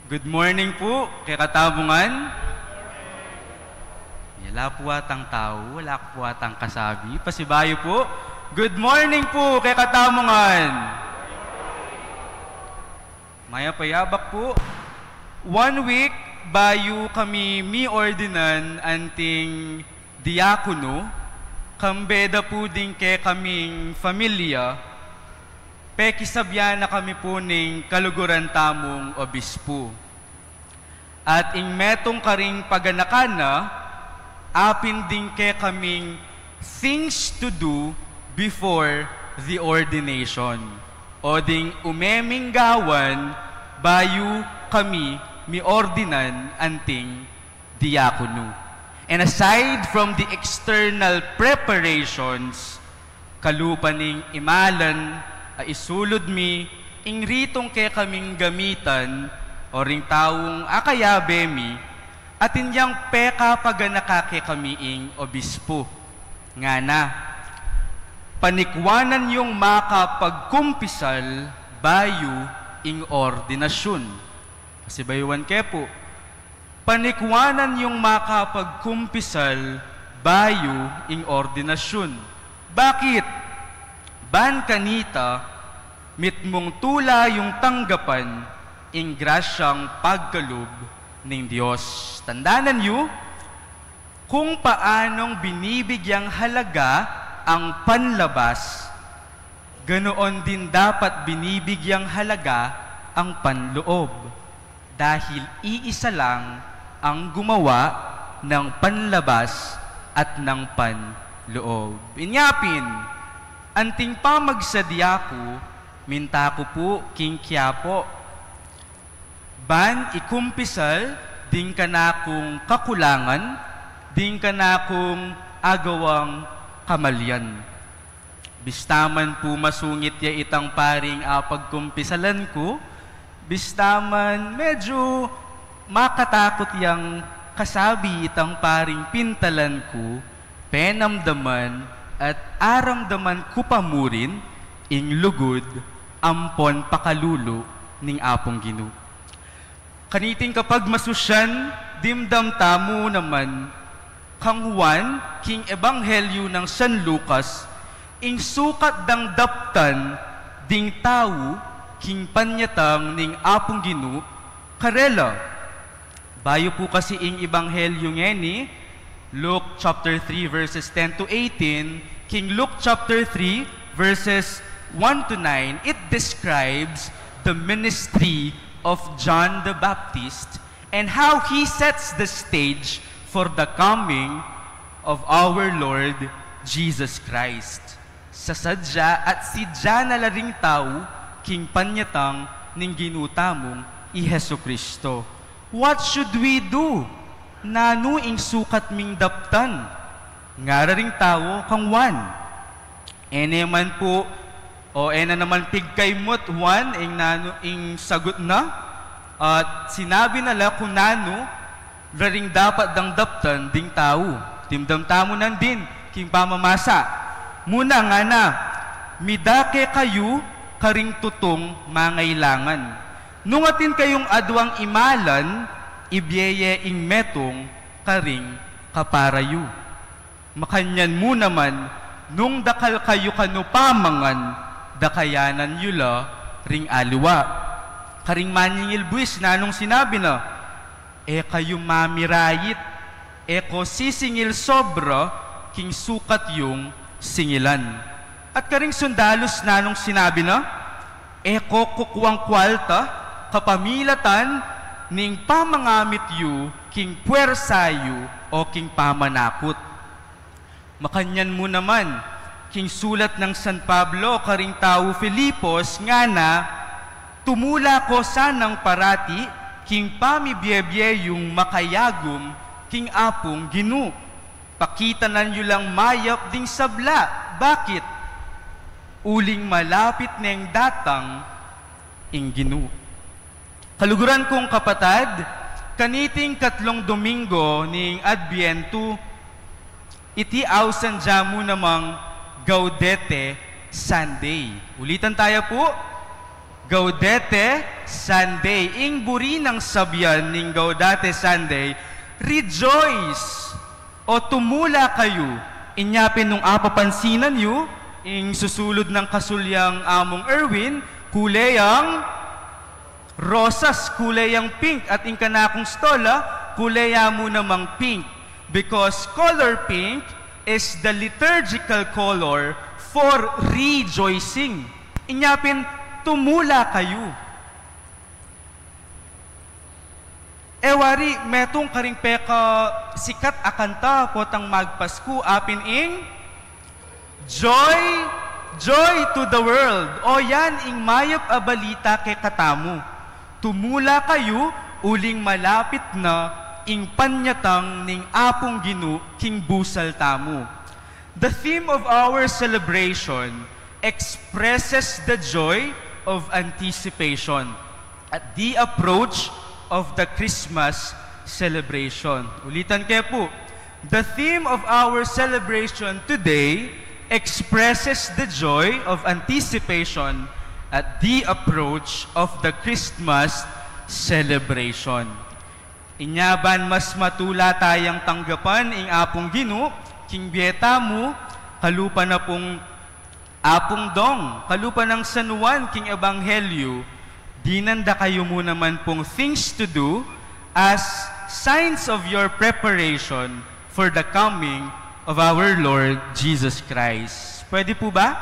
Good morning po, kay katabungan. Wala po atang tao, wala po atang kasabi. Pasibayo po. Good morning po, kay katabungan. Maya payabak po. 1 week bayo kami mi-ordinan anting diakono. Kambeda po din kay kaming familia. Pekisabyan na kami po ning kaluguran tamong obispo. At ing metong karing paganakana, apin din kay kaming things to do before the ordination. O ding umeming gawan, bayu kami mi-ordinan anting diakono. And aside from the external preparations, kalupaning imalan, isulod mi, ing ritong kay kaming gamitan, o ring taong akayabe mi, at inyang peka paganakake kami ing obispo. Nga na, panikwanan yung makapagkumpisal, bayu ing ordinasyon. Kasi bayuan ke po, panikwanan yung makapagkumpisal, bayu ing ordinasyon. Bakit? Ban kanita, mitmong tula yung tanggapan, ing grasyang pagkalub ng Diyos. Tandaanan niyo, kung paanong binibigyang halaga ang panlabas, ganoon din dapat binibigyang halaga ang panloob. Dahil iisa lang ang gumawa ng panlabas at ng panloob. Inyapin, anting pamagsadya ko, minta ko po, king Quiapo. Ban ikumpisal, ding ka na kong kakulangan, ding ka na kong agawang kamalyan. Bistaman po masungit ya itang paring pagkumpisalan ko, bistaman medyo makatakot yang kasabi itang paring pintalan ko, penamdaman, at aramdaman kupamurin, ing lugod, ampon pakalulo, ning apong Ginu. Kaniting kapag masusyan, dimdam tamo naman, kang Juan, king ebanghelyo ng San Lucas, ing sukat dang daptan, ding tao, king panyatang ning apong Ginu, karela. Bayo po kasi ing ebanghelyo ngeni, Luke chapter 3 verses 10 to 18, King Luke chapter 3 verses 1 to 9, it describes the ministry of John the Baptist and how he sets the stage for the coming of our Lord Jesus Christ. Sa sadya at si John na laring tao, king panyatang ning ginutamong i Hesu Kristo. What should we do? Nanu ing sukat ming daptan, ngararing tao kang Juan. Ene man po, o ena naman pigkaymot Juan, ing nanu ing sagot na, at sinabi nala kung nanu, raring dapat dang daptan ding tao. Timdam tamo nan din, king pamamasa. Muna nga na, midake kayo, karing tutong mangailangan. Nungatin kayong adwang imalan, ibiyeye ing metong karing kaparayu. Makanyan mo naman, nung dakal kayo kanupamangan, dakayanan yula ring aliwa. Karing maningil buwis na nung sinabi na, kayo mamirayit, ko sisingil sobra, king sukat yung singilan. At karing sundalos na nung sinabi na, ko kukwang kwalta, kapamilatan, ning pamangamit yu, king puwersayu, o king pamanakot. Makanyan mo naman, king sulat ng San Pablo, karing tao Filipos, nga na, tumula ko sanang parati, king pamibiyebye yung makayagom, king apong Ginu. Pakita nanyo lang mayap ding sabla. Bakit? Uling malapit neng datang, ing Ginu. Kaluguran kong kapatad, kaniting 3 Domingo ning Adbiento, iti awsan jamu namang Gaudete Sunday. Ulitan tayo po, Gaudete Sunday. Ing buri ng sabyan ning Gaudete Sunday, rejoice o tumula kayo. Inyapin nung apapansinan yu, ing susulod ng kasulyang among Erwin, kulay ang rosas, kulay ang pink, at ing kanakong stola, kulay mo namang pink. Because color pink is the liturgical color for rejoicing. Inyapin, tumula kayo. Ewari, metong karing peka sikat akanta potang magpasku apin ing joy, joy to the world. O yan, ing mayop a balita kay katamu. Tumula kayo, uling malapit na ing panyatang ning apong ginu king busal tamu. The theme of our celebration expresses the joy of anticipation at the approach of the Christmas celebration. Ulitan kayo po. The theme of our celebration today expresses the joy of anticipation at the approach of the Christmas celebration. Inyaban mas matula tayang tanggapan ing apong ginu, king bieta mo, kalupa na pong apong dong, kalupa ng San Juan king ebanghelyo, dinanda kayo mo naman pong things to do as signs of your preparation for the coming of our Lord Jesus Christ. Pwede po ba?